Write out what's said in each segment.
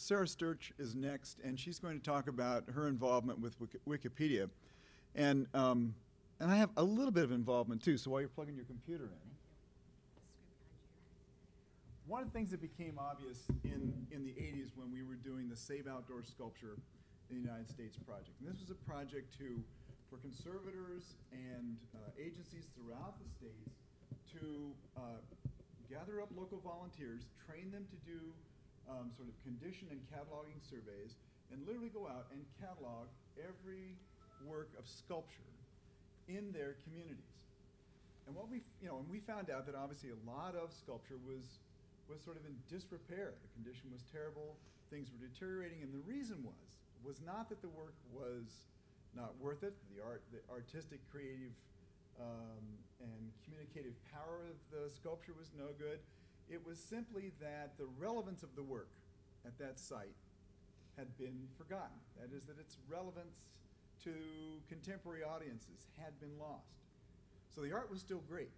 Sarah Stierch is next, and she's going to talk about her involvement with Wikipedia. And I have a little bit of involvement too, so while you're plugging your computer in. One of the things that became obvious in the 80s when we were doing the Save Outdoor Sculpture in the United States project. And this was a project for conservators and agencies throughout the states to gather up local volunteers, train them to do sort of condition and cataloging surveys, and literally go out and catalog every work of sculpture in their communities. And what we found out that obviously a lot of sculpture was sort of in disrepair. The condition was terrible, things were deteriorating, and the reason was not that the work was not worth it, the artistic, creative, and communicative power of the sculpture was no good. It was simply that the relevance of the work at that site had been forgotten. That is, that its relevance to contemporary audiences had been lost. So the art was still great,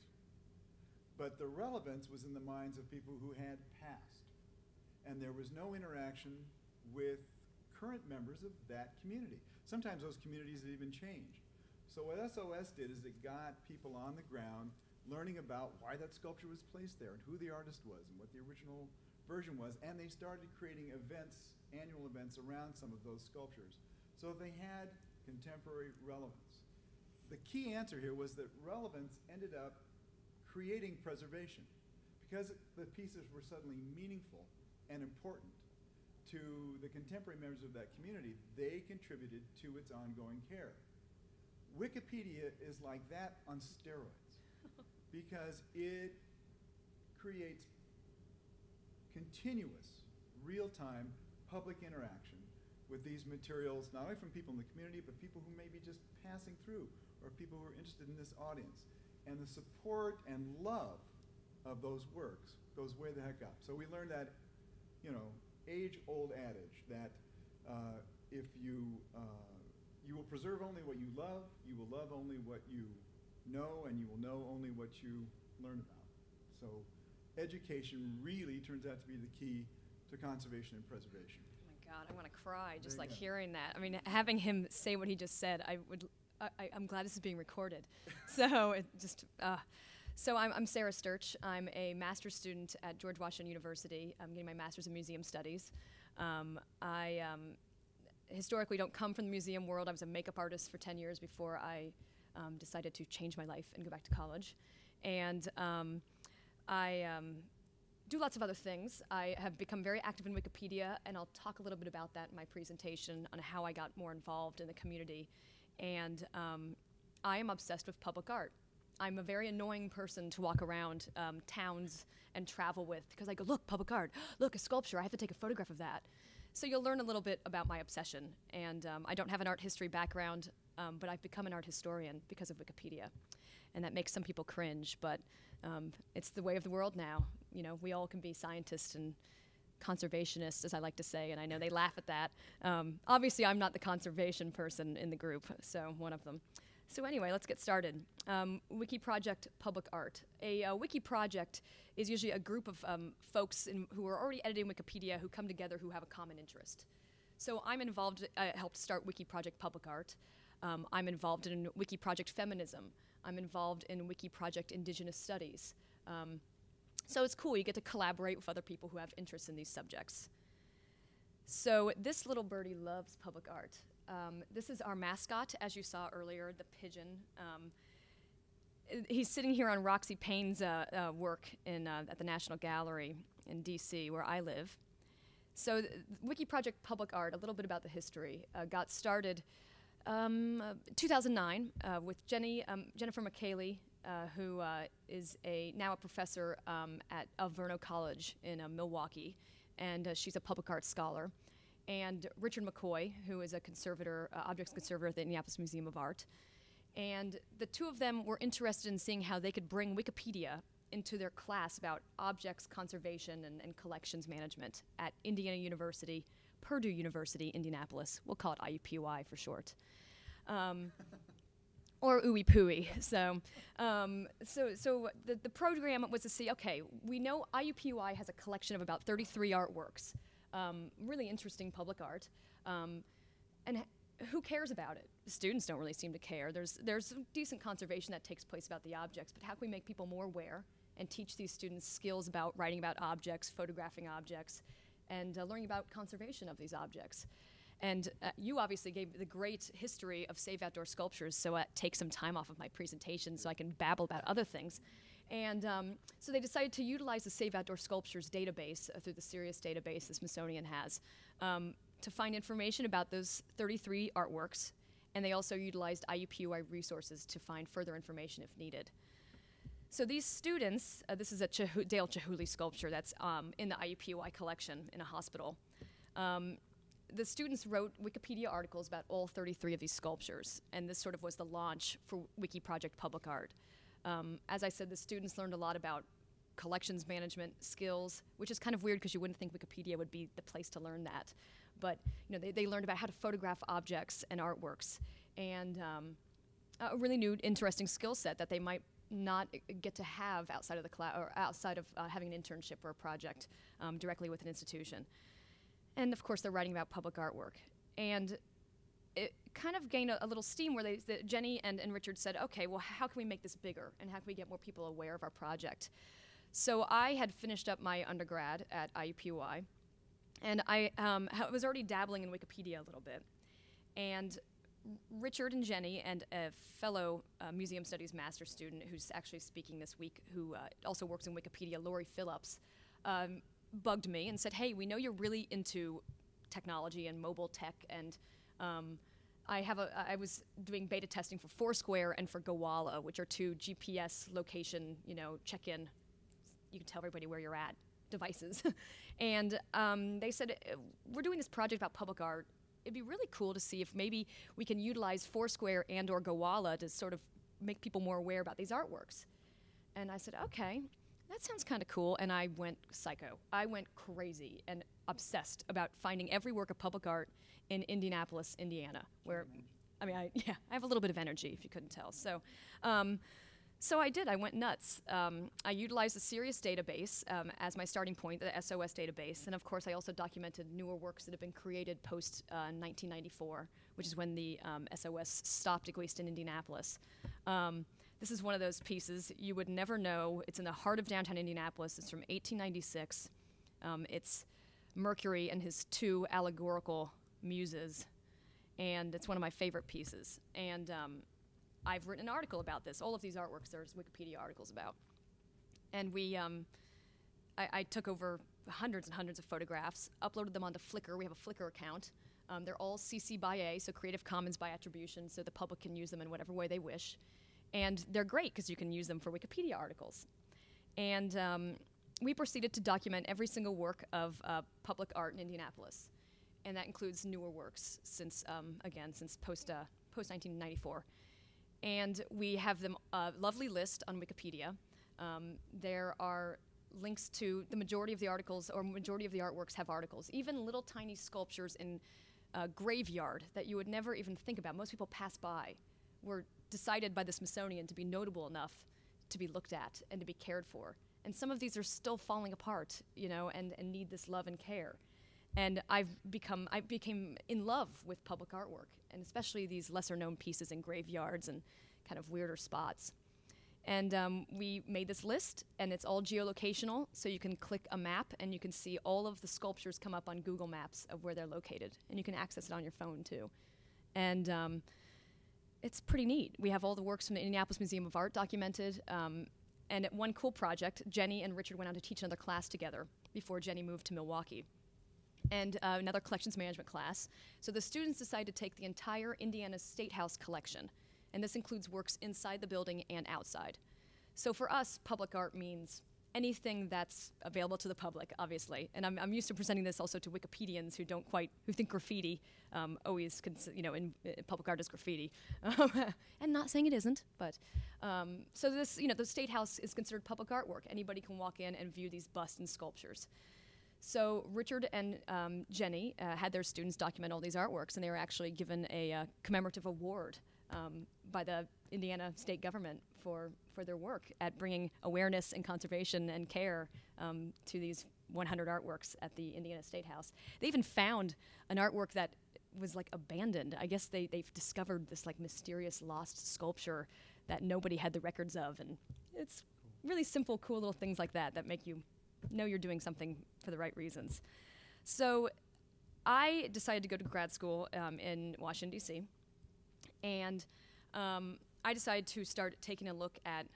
but the relevance was in the minds of people who had passed, and there was no interaction with current members of that community. Sometimes those communities had even changed. So what SOS did is it got people on the ground learning about why that sculpture was placed there and who the artist was and what the original version was, and they started creating events, annual events around some of those sculptures. So they had contemporary relevance. The key answer here was that relevance ended up creating preservation. Because the pieces were suddenly meaningful and important to the contemporary members of that community, they contributed to its ongoing care. Wikipedia is like that on steroids because it creates continuous, real-time public interaction with these materials, not only from people in the community, but people who may be just passing through or people who are interested in this audience. And the support and love of those works goes way the heck up. So we learned that, age-old adage that if you will preserve only what you love love only what you know, and you will know only what you learn about. So education really turns out to be the key to conservation and preservation. Oh my God, I want to cry just like hearing that. I mean, having him say what he just said, I'm glad this is being recorded. So it just, so I'm Sarah Stierch. I'm a master's student at George Washington University. I'm getting my master's in museum studies. I historically don't come from the museum world. I was a makeup artist for 10 years before I decided to change my life and go back to college. And I do lots of other things. I have become very active in Wikipedia, and I'll talk a little bit about that in my presentation on how I got more involved in the community. And I am obsessed with public art. I'm a very annoying person to walk around towns and travel with because I go, look, public art, look, a sculpture, I have to take a photograph of that. So you'll learn a little bit about my obsession. And I don't have an art history background, but I've become an art historian because of Wikipedia. And that makes some people cringe, but it's the way of the world now. You know, we all can be scientists and conservationists, as I like to say, and I know they laugh at that. Obviously, I'm not the conservation person in the group, so one of them. So anyway, let's get started. Wiki Project Public Art. A Wiki Project is usually a group of folks who are already editing Wikipedia who come together who have a common interest. So I'm involved, I helped start Wiki Project Public Art. I'm involved in Wiki Project Feminism. I'm involved in Wiki Project Indigenous Studies. So it's cool, you get to collaborate with other people who have interests in these subjects. So this little birdie loves public art. This is our mascot, as you saw earlier, the pigeon. He's sitting here on Roxy Payne's work at the National Gallery in DC, where I live. So Wiki Project Public Art, a little bit about the history, got started 2009 with Jennifer McKaylee, who is now a professor at Alverno College in Milwaukee, and she's a public art scholar, and Richard McCoy, who is a conservator, objects conservator at the Indianapolis Museum of Art. And the two of them were interested in seeing how they could bring Wikipedia into their class about objects conservation and collections management at Indiana University, Purdue University, Indianapolis. We'll call it IUPUI for short. Or ooey pooey. So the program was to see, okay, we know IUPUI has a collection of about 33 artworks really interesting public art. And who cares about it? The students don't really seem to care. There's decent conservation that takes place about the objects, but how can we make people more aware and teach these students skills about writing about objects, photographing objects, and learning about conservation of these objects? And you obviously gave the great history of Save Outdoor Sculptures, so take some time off of my presentation so I can babble about other things. And so they decided to utilize the Save Outdoor Sculptures database through the Sirius database the Smithsonian has to find information about those 33 artworks. And they also utilized IUPUI resources to find further information if needed. So these students, this is a Dale Chihuly sculpture that's in the IUPUI collection in a hospital. The students wrote Wikipedia articles about all 33 of these sculptures, and this sort of was the launch for Wiki Project Public Art. As I said, the students learned a lot about collections management skills, which is kind of weird because you wouldn't think Wikipedia would be the place to learn that. But they learned about how to photograph objects and artworks, and a really new, interesting skill set that they might not get to have outside of the class or outside of having an internship or a project directly with an institution. And of course, they're writing about public artwork. And it kind of gained a little steam where Jenny and Richard said, okay, well, how can we make this bigger? And how can we get more people aware of our project? So I had finished up my undergrad at IUPUI, and I was already dabbling in Wikipedia a little bit. And Richard and Jenny and a fellow Museum Studies master's student who's actually speaking this week, who also works in Wikipedia, Lori Phillips, bugged me and said, hey, we know you're really into technology and mobile tech, and I was doing beta testing for Foursquare and for Gowalla, which are two GPS location, check-in, you can tell everybody where you're at, devices. And they said, we're doing this project about public art. It'd be really cool to see if maybe we can utilize Foursquare and or Gowalla to sort of make people more aware about these artworks. And I said, okay, that sounds kind of cool, and I went psycho. I went crazy and obsessed about finding every work of public art in Indianapolis, Indiana, where, I have a little bit of energy, if you couldn't tell. So, so I did. I went nuts. I utilized the Sirius database as my starting point, the SOS database, and of course I also documented newer works that have been created post 1994, which is when the SOS stopped, at least in Indianapolis. This is one of those pieces you would never know. It's in the heart of downtown Indianapolis. It's from 1896. It's Mercury and his two allegorical muses, and it's one of my favorite pieces. And I've written an article about this. All of these artworks there's Wikipedia articles about. And I took over hundreds and hundreds of photographs, uploaded them onto Flickr. We have a Flickr account. They're all CC by A, so Creative Commons by attribution, so the public can use them in whatever way they wish. And they're great because you can use them for Wikipedia articles. And we proceeded to document every single work of public art in Indianapolis. And that includes newer works since, since post-1994. And we have them lovely list on Wikipedia. There are links to the majority of the articles, or majority of the artworks have articles. Even little tiny sculptures in a graveyard that you would never even think about. Most people pass by. Were decided by the Smithsonian to be notable enough to be looked at and to be cared for. And some of these are still falling apart, and need this love and care. And I became in love with public artwork, and especially these lesser known pieces in graveyards and kind of weirder spots. And we made this list, and it's all geolocational, so you can click a map and you can see all of the sculptures come up on Google Maps of where they're located. And you can access it on your phone too. And it's pretty neat. We have all the works from the Indianapolis Museum of Art documented. And at one cool project, Jenny and Richard went on to teach another class together before Jenny moved to Milwaukee. And another collections management class. So the students decided to take the entire Indiana State House collection. And this includes works inside the building and outside. So for us, public art means anything that's available to the public, obviously. And I'm used to presenting this also to Wikipedians who think graffiti always, in public art is graffiti. And not saying it isn't, but. So this, the State House is considered public artwork. Anybody can walk in and view these busts and sculptures. So Richard and Jenny had their students document all these artworks, and they were actually given a commemorative award by the Indiana state government for their work at bringing awareness and conservation and care to these 100 artworks at the Indiana State House. They even found an artwork that was like abandoned. I guess they've discovered this like mysterious lost sculpture that nobody had the records of, and it's really simple, cool little things like that that make you know you're doing something for the right reasons. So I decided to go to grad school in Washington, D.C., and I decided to start taking a look at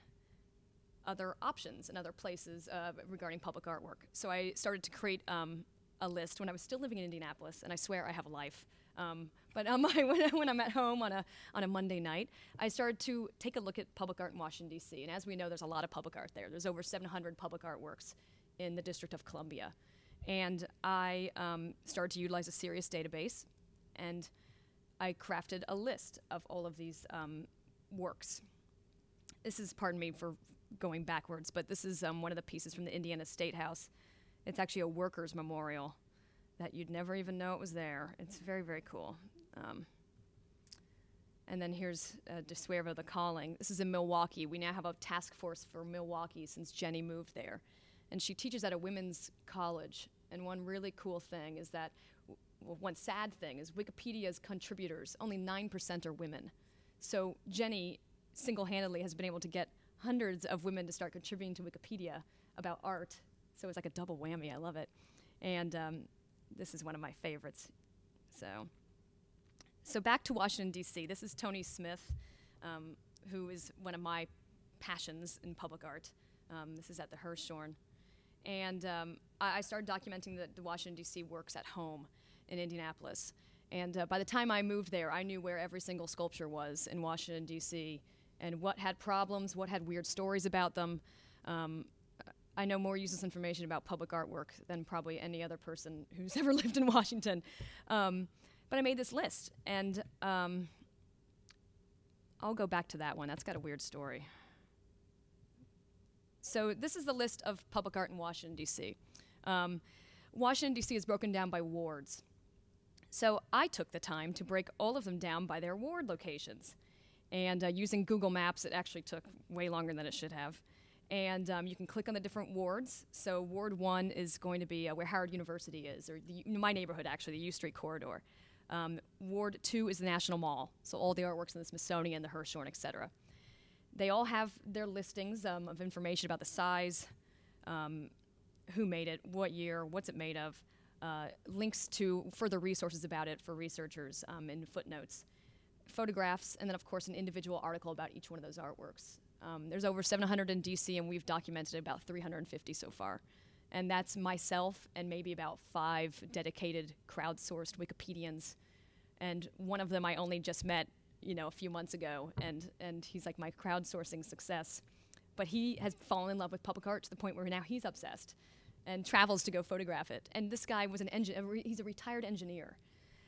other options and other places regarding public artwork. So I started to create a list when I was still living in Indianapolis, and I swear I have a life. But when I'm at home on a Monday night, I started to take a look at public art in Washington, D.C. And as we know, there's a lot of public art there. There's over 700 public artworks in the District of Columbia. And I started to utilize a serious database, and I crafted a list of all of these works. This is, pardon me for going backwards, but this is one of the pieces from the Indiana State House. It's actually a workers' memorial that you'd never even know it was there. It's very, very cool. And then here's De Suervo, The Calling. This is in Milwaukee. We now have a task force for Milwaukee since Jenny moved there. And she teaches at a women's college. And one really cool thing is that, one sad thing is Wikipedia's contributors, only 9% are women. So Jenny single-handedly has been able to get hundreds of women to start contributing to Wikipedia about art. So it's like a double whammy. I love it. And this is one of my favorites. So back to Washington, D.C. This is Tony Smith, who is one of my passions in public art. This is at the Hirshhorn. And I started documenting the Washington, D.C. works at home in Indianapolis. And by the time I moved there, I knew where every single sculpture was in Washington, D.C., and what had problems, what had weird stories about them. I know more useless information about public artwork than probably any other person who's ever lived in Washington. But I made this list, and I'll go back to that one. That's got a weird story. So this is the list of public art in Washington, D.C. Washington, D.C. is broken down by wards. So I took the time to break all of them down by their ward locations. And using Google Maps, it actually took way longer than it should have. And you can click on the different wards. So Ward 1 is going to be where Howard University is, or my neighborhood, actually, the U Street corridor. Ward 2 is the National Mall, so all the artworks in the Smithsonian, the Hirshhorn, et cetera. They all have their listings of information about the size, who made it, what year, what's it made of, links to further resources about it for researchers in footnotes, photographs, and then, of course, an individual article about each one of those artworks. There's over 700 in DC, and we've documented about 350 so far. And that's myself and maybe about 5 dedicated crowdsourced Wikipedians. And one of them I only just met, a few months ago, and he's like my crowdsourcing success. But he has fallen in love with public art to the point where now he's obsessed and travels to go photograph it. And this guy was he's a retired engineer.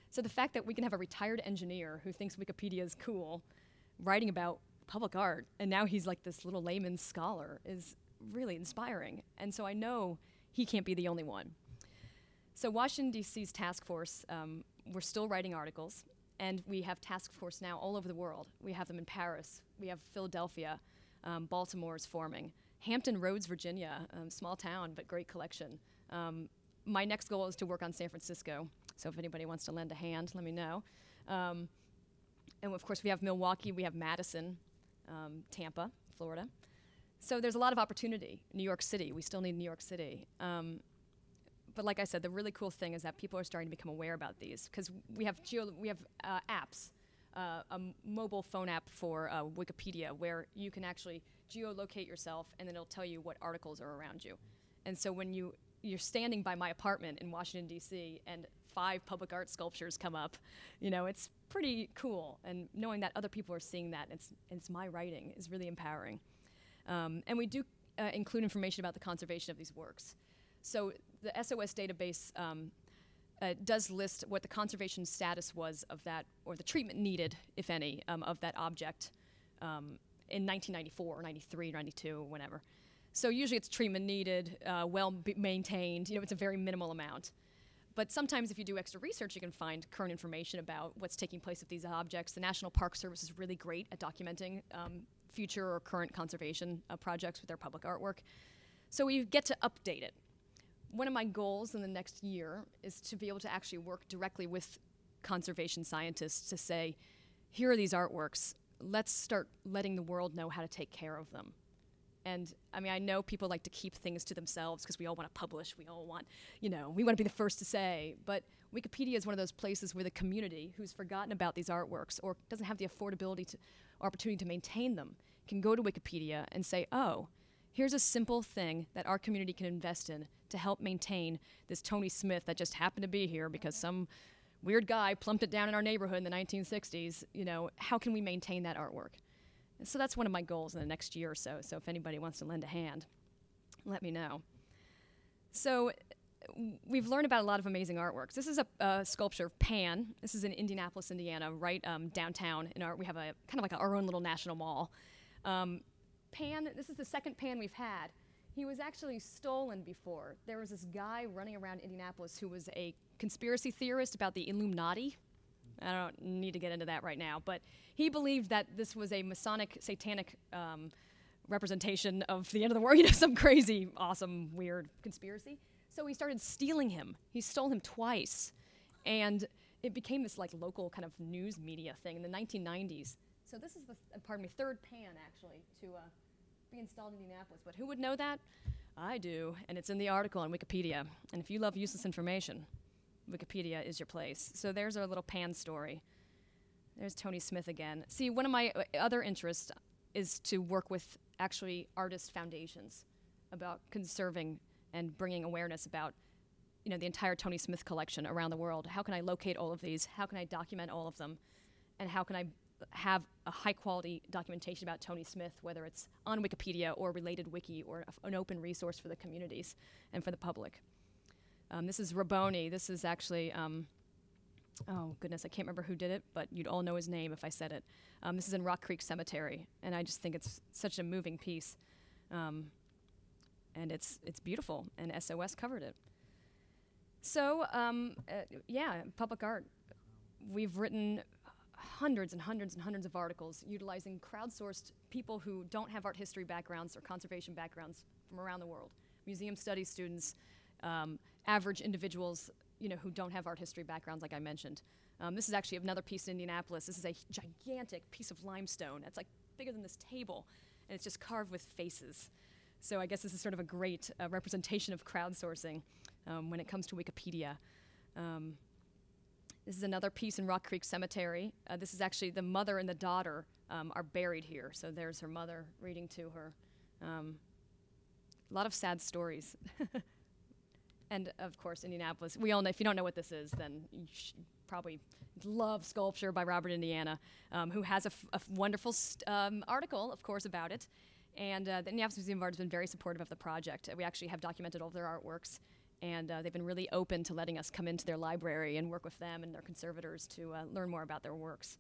So the fact that we can have a retired engineer who thinks Wikipedia is cool writing about public art, and now he's like this little layman scholar, is really inspiring. And so I know he can't be the only one. So Washington, D.C.'s task force, we're still writing articles, and we have task force now all over the world. We have them in Paris, we have Philadelphia, Baltimore is forming. Hampton Roads, Virginia, small town, but great collection. My next goal is to work on San Francisco, so if anybody wants to lend a hand, let me know. And of course, we have Milwaukee, we have Madison, Tampa, Florida. So there's a lot of opportunity. New York City, we still need New York City. But like I said, the really cool thing is that people are starting to become aware about these, because we have apps, a mobile phone app for Wikipedia, where you can actually geolocate yourself, and then it'll tell you what articles are around you. And so when you're standing by my apartment in Washington, D.C., and 5 public art sculptures come up, it's pretty cool. And knowing that other people are seeing that, and it's my writing, is really empowering. And we do include information about the conservation of these works. So the SOS database does list what the conservation status was of that, or the treatment needed, if any, of that object in 1994 or 93 or 92 or whenever. So usually it's treatment needed, well maintained, it's a very minimal amount. But sometimes if you do extra research, you can find current information about what's taking place with these objects. The National Park Service is really great at documenting future or current conservation projects with their public artwork. So we get to update it. one of my goals in the next year is to be able to actually work directly with conservation scientists to say, here are these artworks. Let's start letting the world know how to take care of them. And I mean, I know people like to keep things to themselves because we all want to publish. We all want, we want to be the first to say. But Wikipedia is one of those places where the community who's forgotten about these artworks or doesn't have the affordability opportunity to maintain them can go to Wikipedia and say, oh, here's a simple thing that our community can invest in to help maintain this Tony Smith that just happened to be here because some weird guy plumped it down in our neighborhood in the 1960s. How can we maintain that artwork? And so that's one of my goals in the next year or so. So if anybody wants to lend a hand, let me know. So we've learned about a lot of amazing artworks. This is a sculpture of Pan. This is in Indianapolis, Indiana, right downtown. We have a kind of like our own little national mall. Pan, this is the second Pan we've had. He was actually stolen before. There was this guy running around Indianapolis who was a conspiracy theorist about the Illuminati. I don't need to get into that right now, but he believed that this was a Masonic, satanic representation of the end of the world, some crazy, awesome, weird conspiracy. So he started stealing him. He stole him twice. And it became this like local kind of news media thing in the 1990s. So this is the, third Pan actually to be installed in Indianapolis. But who would know that? I do, and it's in the article on Wikipedia. And if you love useless information, Wikipedia is your place. So there's our little Pan story. There's Tony Smith again. See, one of my other interests is to work with actually artist foundations about conserving and bringing awareness about the entire Tony Smith collection around the world. How can I locate all of these? How can I document all of them? And how can I have a high-quality documentation about Tony Smith, whether it's on Wikipedia or related wiki or an open resource for the communities and for the public? This is Rabboni. This is actually, oh goodness, I can't remember who did it, but you'd all know his name if I said it. This is in Rock Creek Cemetery, and I just think it's such a moving piece. And it's beautiful, and SOS covered it. So, yeah, public art. We've written hundreds and hundreds and hundreds of articles utilizing crowdsourced people who don't have art history backgrounds or conservation backgrounds from around the world. Museum studies students, average individuals, who don't have art history backgrounds, like I mentioned. This is actually another piece in Indianapolis. This is a gigantic piece of limestone. It's like bigger than this table, and it's just carved with faces. So I guess this is sort of a great representation of crowdsourcing when it comes to Wikipedia. This is another piece in Rock Creek Cemetery. This is actually the mother and the daughter are buried here. So there's her mother reading to her. A lot of sad stories. And of course, Indianapolis. We all know, if you don't know what this is, then you probably love Sculpture by Robert Indiana, who has a wonderful article, of course, about it. And the Indianapolis Museum of Art has been very supportive of the project. We actually have documented all of their artworks, and they've been really open to letting us come into their library and work with them and their conservators to learn more about their works.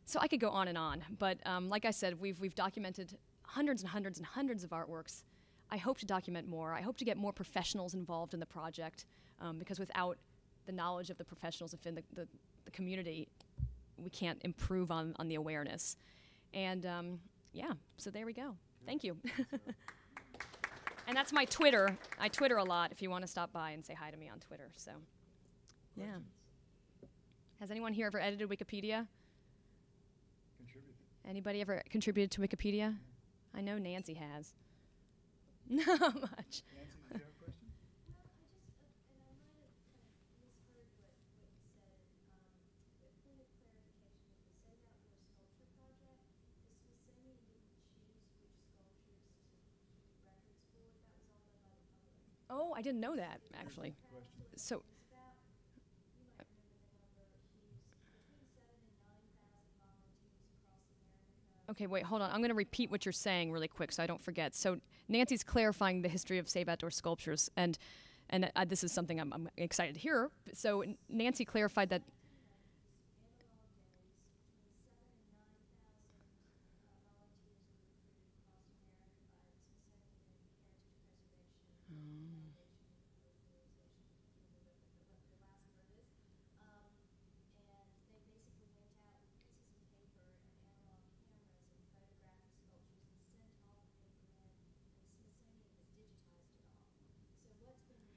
So I could go on, but like I said, we've documented hundreds and hundreds and hundreds of artworks. I hope to document more. I hope to get more professionals involved in the project, because without the knowledge of the professionals within the community, we can't improve on the awareness. And yeah, so there we go. Thank you. And that's my Twitter. I Twitter a lot if you want to stop by and say hi to me on Twitter. So, yeah. Has anyone here ever edited Wikipedia? Contributed. Anybody ever contributed to Wikipedia? I know Nancy has. Not much. Nancy, do you have a question? Oh, I didn't know that, actually. So, okay, wait, hold on. I'm going to repeat what you're saying really quick so I don't forget. So Nancy's clarifying the history of Save Outdoor Sculptures, and this is something I'm excited to hear. So Nancy clarified that.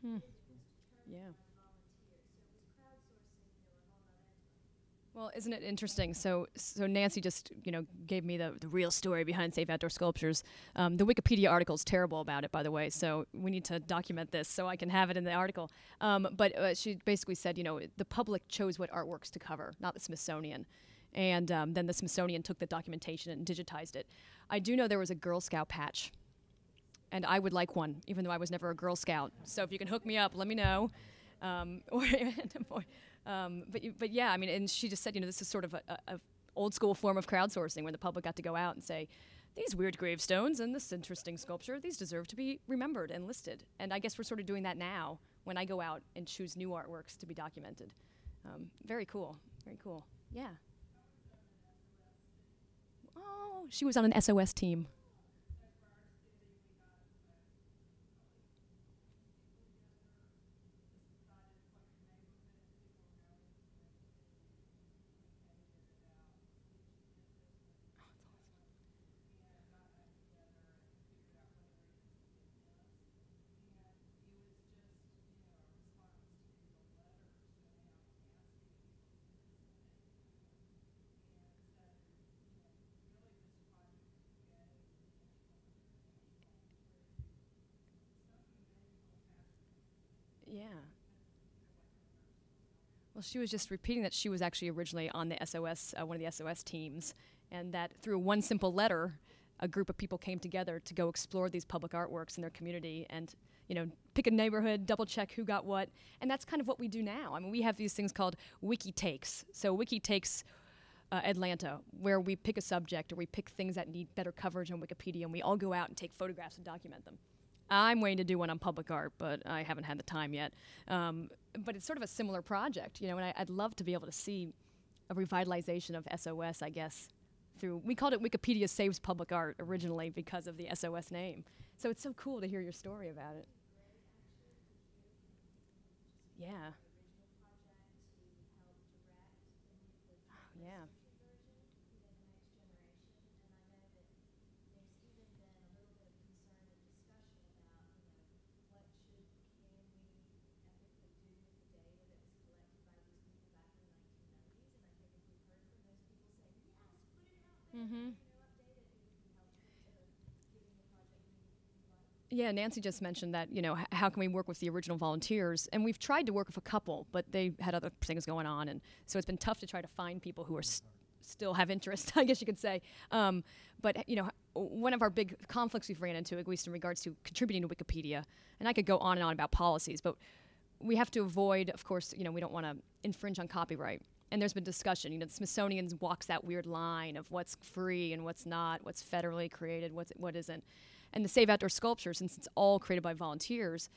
Hmm. Yeah. Well, isn't it interesting? So Nancy just, gave me the real story behind Safe Outdoor Sculptures. The Wikipedia article is terrible about it, by the way, so we need to document this so I can have it in the article. But she basically said, the public chose what artworks to cover, not the Smithsonian. And then the Smithsonian took the documentation and digitized it. I do know there was a Girl Scout patch, and I would like one, even though I was never a Girl Scout. So if you can hook me up, let me know. But yeah, I mean, and she just said, this is sort of a old school form of crowdsourcing where the public got to go out and say, these weird gravestones and this interesting sculpture, these deserve to be remembered and listed. And I guess we're sort of doing that now when I go out and choose new artworks to be documented. Very cool, very cool. Yeah. Oh, she was on an SOS team. Yeah. Well, she was just repeating that she was actually originally on the SOS, one of the SOS teams, and that through one simple letter, a group of people came together to go explore these public artworks in their community and, pick a neighborhood, double check who got what, and that's kind of what we do now. I mean, we have these things called Wiki Takes. So Wiki Takes Atlanta, where we pick a subject or we pick things that need better coverage on Wikipedia, and we all go out and take photographs and document them. I'm waiting to do one on PublicArt, but I haven't had the time yet. But it's sort of a similar project, and I'd love to be able to see a revitalization of SOS, I guess, we called it Wikipedia Saves Public Art originally because of the SOS name. So it's so cool to hear your story about it. Yeah. Yeah. Mm-hmm. Yeah, Nancy just mentioned that, how can we work with the original volunteers? And we've tried to work with a couple, but they had other things going on. And so it's been tough to try to find people who are still have interest, I guess you could say. But one of our big conflicts we've ran into, at least in regards to contributing to Wikipedia, and I could go on and on about policies, but we have to avoid, of course, we don't want to infringe on copyright. And there's been discussion, the Smithsonian walks that weird line of what's free and what's not, what's federally created, what isn't. And the Save Outdoor Sculpture, since it's all created by volunteers,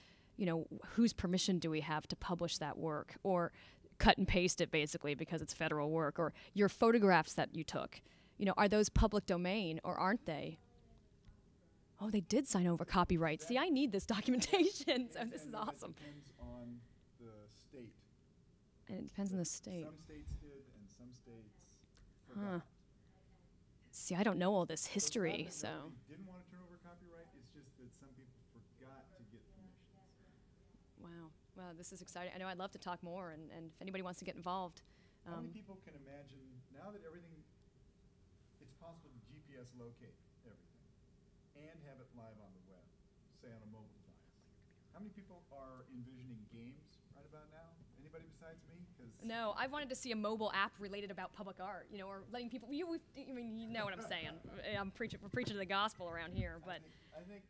whose permission do we have to publish that work? Or cut and paste it, basically, because it's federal work? Or your photographs that you took, are those public domain or aren't they? Oh, they did sign over copyright. See, I need this documentation, so this is awesome. It depends on the state. And it depends on the state. Some states did, and some states forgot. See, I don't know all this history, so. We didn't want to turn over copyright. It's just that some people forgot to get permissions. Wow. Well, this is exciting. I know I'd love to talk more, and if anybody wants to get involved. How many people can imagine, now that it's possible to GPS locate everything and have it live on the web, say on a mobile device. How many people are envisioning games right about now? Anybody besides me? No, I wanted to see a mobile app related about public art, or letting people, you know what I'm saying. We're preaching to the gospel around here, but. I think